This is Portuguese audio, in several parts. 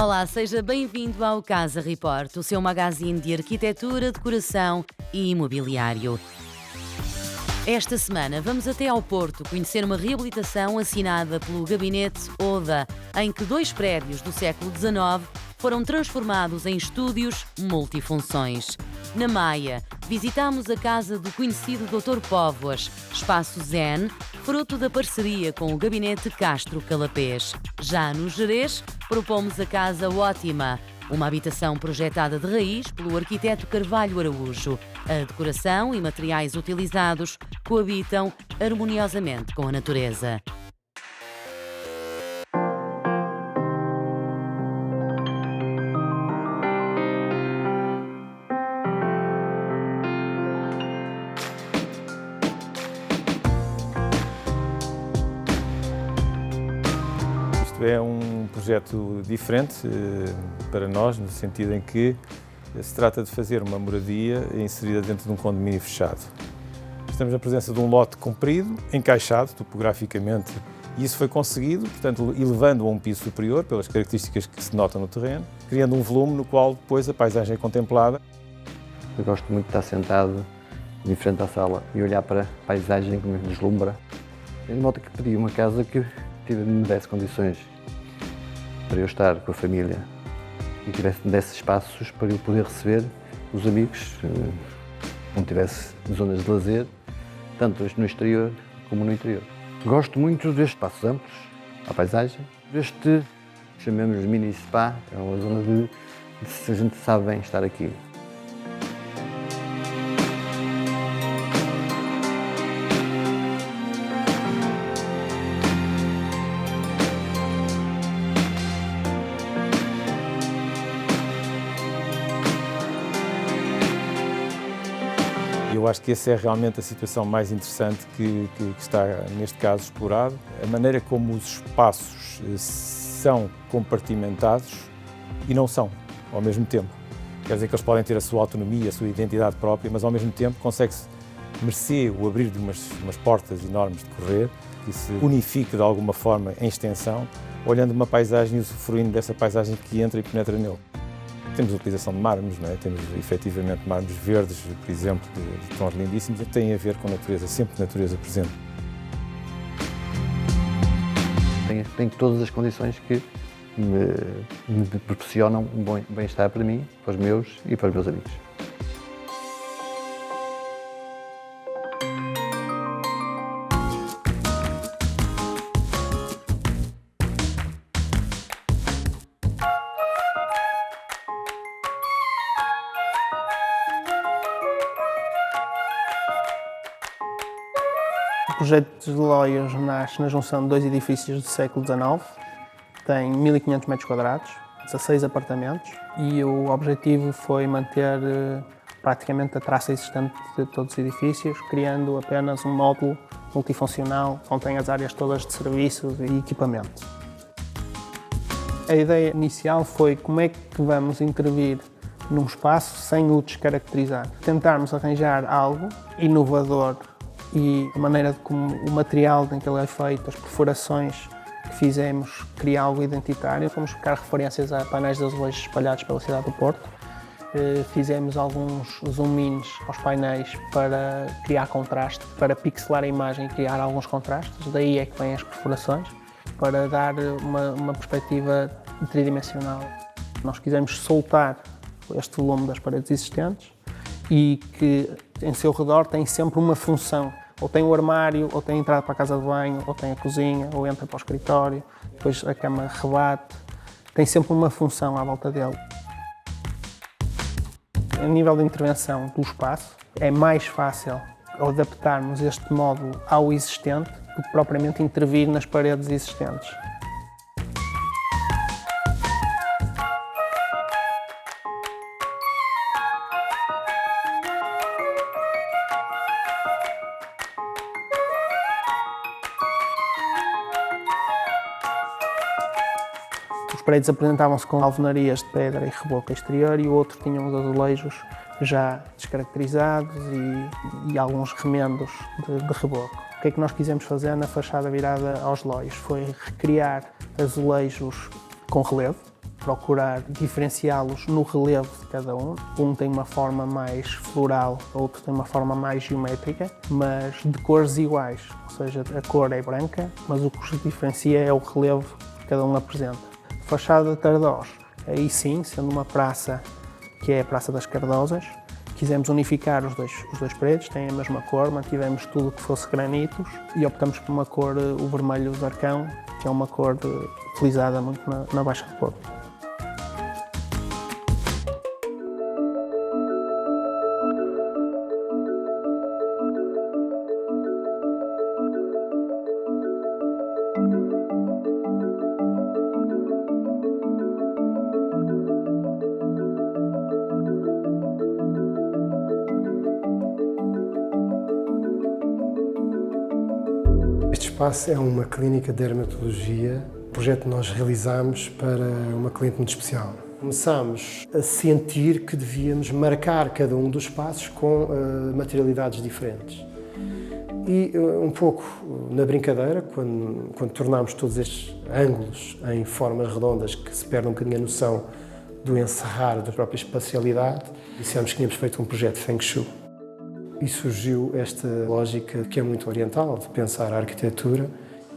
Olá, seja bem-vindo ao Casa Report, o seu magazine de arquitetura, decoração e imobiliário. Esta semana vamos até ao Porto conhecer uma reabilitação assinada pelo Gabinete Oda, em que 2 prédios do século XIX foram transformados em estúdios multifunções. Na Maia, visitamos a casa do conhecido Dr. Póvoas, espaço zen, fruto da parceria com o Gabinete Castro Calapés. Já no Gerês, propomos a Casa Ótima, uma habitação projetada de raiz pelo arquiteto Carvalho Araújo. A decoração e materiais utilizados coabitam harmoniosamente com a natureza. Isto é um projeto diferente para nós, no sentido em que se trata de fazer uma moradia inserida dentro de um condomínio fechado. Estamos na presença de um lote comprido, encaixado topograficamente, e isso foi conseguido, portanto, elevando a um piso superior, pelas características que se notam no terreno, criando um volume no qual depois a paisagem é contemplada. Eu gosto muito de estar sentado em frente à sala e olhar para a paisagem que me deslumbra. Eu noto que pedi uma casa que me desse condições para eu estar com a família e me desse espaços para eu poder receber os amigos, não tivesse zonas de lazer, tanto no exterior como no interior. Gosto muito destes espaços amplos, à paisagem, deste, chamemos de mini spa, é uma zona de se a gente sabe bem estar aqui. Eu acho que essa é realmente a situação mais interessante que está, neste caso, explorado. A maneira como os espaços são compartimentados e não são, ao mesmo tempo. Quer dizer que eles podem ter a sua autonomia, a sua identidade própria, mas ao mesmo tempo consegue-se, mercê o abrir de umas portas enormes de correr, que se unifique de alguma forma em extensão, olhando uma paisagem e usufruindo dessa paisagem que entra e penetra nele. Temos a utilização de mármores, não é? Temos efetivamente mármores verdes, por exemplo, de tons lindíssimos, que têm a ver com a natureza, sempre natureza presente. Tem todas as condições que me proporcionam um bom bem-estar para mim, para os meus e para os meus amigos. O projeto de Loios nasce na junção de 2 edifícios do século XIX, tem 1.500 metros quadrados, 16 apartamentos e o objetivo foi manter praticamente a traça existente de todos os edifícios, criando apenas um módulo multifuncional que contém as áreas todas de serviços e equipamento. A ideia inicial foi como é que vamos intervir num espaço sem o descaracterizar. Tentarmos arranjar algo inovador e a maneira como o material em que ele é feito, as perfurações que fizemos, cria algo identitário. Fomos buscar referências a painéis de azulejos espalhados pela cidade do Porto. Fizemos alguns zoom-ins aos painéis para criar contraste, para pixelar a imagem e criar alguns contrastes. Daí é que vêm as perfurações, para dar uma perspectiva tridimensional. Nós quisemos soltar este volume das paredes existentes e que em seu redor tem sempre uma função. Ou tem o armário, ou tem a entrada para a casa de banho, ou tem a cozinha, ou entra para o escritório, depois a cama rebate. Tem sempre uma função à volta dele. A nível de intervenção do espaço, é mais fácil adaptarmos este módulo ao existente do que propriamente intervir nas paredes existentes. Os prédios apresentavam-se com alvenarias de pedra e reboco exterior e o outro tinha os azulejos já descaracterizados e alguns remendos de reboco. O que é que nós quisemos fazer na fachada virada aos Loios? Foi recriar azulejos com relevo, procurar diferenciá-los no relevo de cada um. Um tem uma forma mais floral, outro tem uma forma mais geométrica, mas de cores iguais, ou seja, a cor é branca, mas o que os diferencia é o relevo que cada um apresenta. Fachada de Cardós, aí sim, sendo uma praça que é a Praça das Cardosas, quisemos unificar os dois prédios, têm a mesma cor, mantivemos tudo que fosse granitos e optamos por uma cor, o vermelho do Arcão, que é uma cor utilizada muito na Baixa do Porto. Este espaço é uma clínica de dermatologia, um projeto que nós realizámos para uma cliente muito especial. Começámos a sentir que devíamos marcar cada um dos espaços com materialidades diferentes. E um pouco na brincadeira, quando tornámos todos estes ângulos em formas redondas que se perde um bocadinho a noção do encerrar da própria espacialidade, dissemos que tínhamos feito um projeto Feng Shui. E surgiu esta lógica que é muito oriental, de pensar a arquitetura,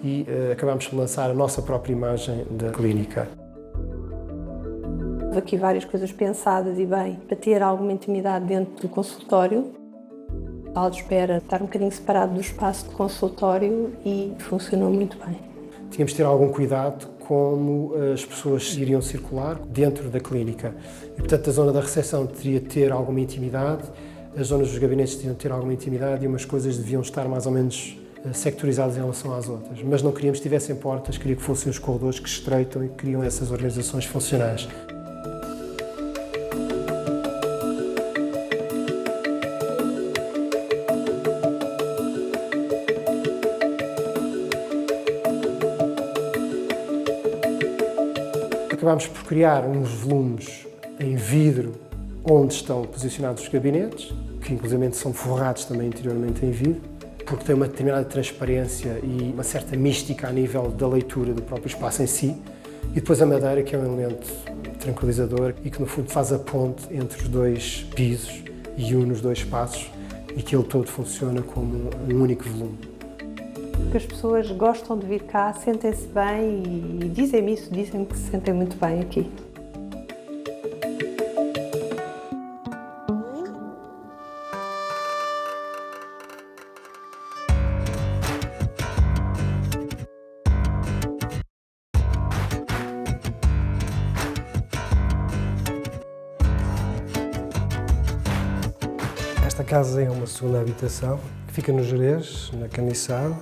e acabámos por lançar a nossa própria imagem da clínica. Houve aqui várias coisas pensadas e bem para ter alguma intimidade dentro do consultório. A sala de espera estar um bocadinho separado do espaço de consultório e funcionou muito bem. Tínhamos de ter algum cuidado como as pessoas iriam circular dentro da clínica. E, portanto, a zona da recepção teria de ter alguma intimidade, as zonas dos gabinetes tinham de ter alguma intimidade e umas coisas deviam estar mais ou menos sectorizadas em relação às outras. Mas não queríamos que tivessem portas, queria que fossem os corredores que estreitam e que criam essas organizações funcionais. Acabámos por criar uns volumes em vidro onde estão posicionados os gabinetes, que inclusive são forrados também interiormente em vidro, porque tem uma determinada transparência e uma certa mística a nível da leitura do próprio espaço em si. E depois a madeira, que é um elemento tranquilizador e que no fundo faz a ponte entre os dois pisos e une os dois espaços e que ele todo funciona como um único volume. Porque as pessoas gostam de vir cá, sentem-se bem e dizem-me isso, dizem-me que se sentem muito bem aqui. Esta casa é uma segunda habitação que fica no Gerês, na Caniçada,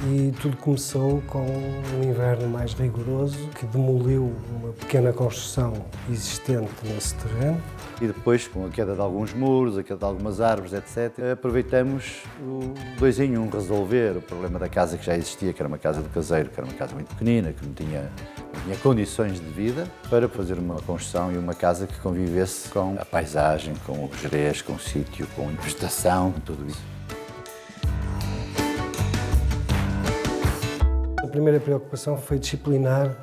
e tudo começou com um inverno mais rigoroso que demoliu uma pequena construção existente nesse terreno. E depois, com a queda de alguns muros, a queda de algumas árvores, etc., aproveitamos o 2 em 1, resolver o problema da casa que já existia, que era uma casa do caseiro, que era uma casa muito pequenina, que não tinha condições de vida, para fazer uma construção e uma casa que convivesse com a paisagem, com o Gerês, com o sítio, com a vegetação, com tudo isso. A primeira preocupação foi disciplinar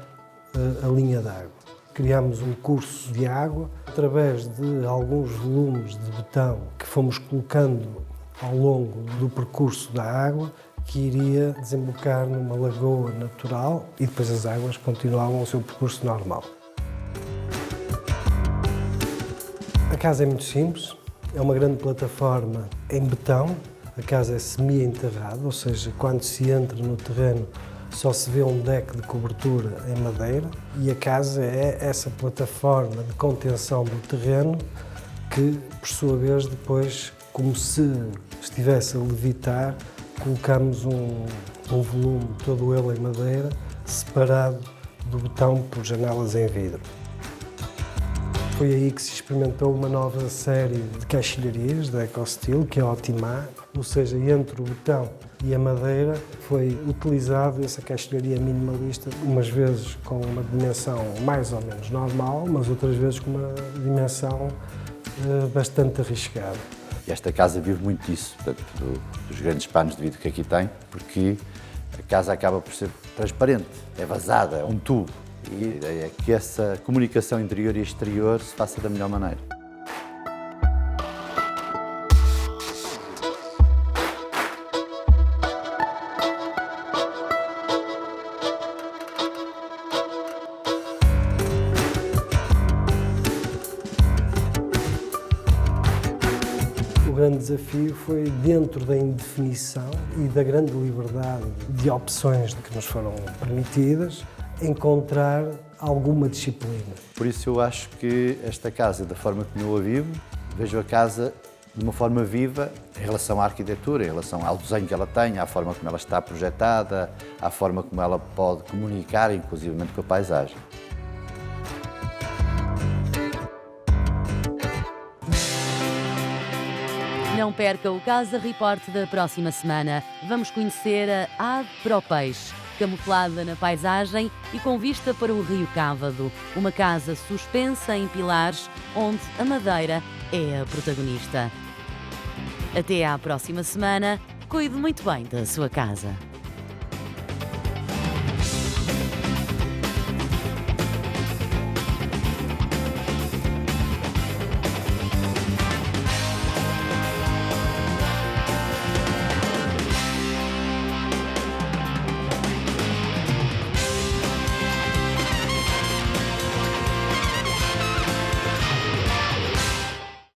a linha d'água. Criámos um curso de água através de alguns volumes de betão que fomos colocando ao longo do percurso da água, que iria desembocar numa lagoa natural e depois as águas continuavam o seu percurso normal. A casa é muito simples, é uma grande plataforma em betão, a casa é semi-enterrada, ou seja, quando se entra no terreno só se vê um deck de cobertura em madeira e a casa é essa plataforma de contenção do terreno que, por sua vez, depois, como se estivesse a levitar, colocamos um volume todo ele em madeira, separado do betão por janelas em vidro. Foi aí que se experimentou uma nova série de caixilharias da EcoSteel, que é a Optimar, ou seja, entre o betão e a madeira foi utilizado essa caixilharia minimalista, umas vezes com uma dimensão mais ou menos normal, mas outras vezes com uma dimensão bastante arriscada. E esta casa vive muito disso, portanto, dos grandes panos de vidro que aqui tem, porque a casa acaba por ser transparente, é vazada, é um tubo. aqui. A ideia é que essa comunicação interior e exterior se faça da melhor maneira. O grande desafio foi, dentro da indefinição e da grande liberdade de opções que nos foram permitidas, encontrar alguma disciplina. Por isso eu acho que esta casa, da forma como eu a vivo, vejo a casa de uma forma viva em relação à arquitetura, em relação ao desenho que ela tem, à forma como ela está projetada, à forma como ela pode comunicar, inclusivamente com a paisagem. Não perca o Casa Report da próxima semana. Vamos conhecer a Ave para o Peixe, camuflada na paisagem e com vista para o Rio Cávado. Uma casa suspensa em pilares, onde a madeira é a protagonista. Até à próxima semana. Cuide muito bem da sua casa.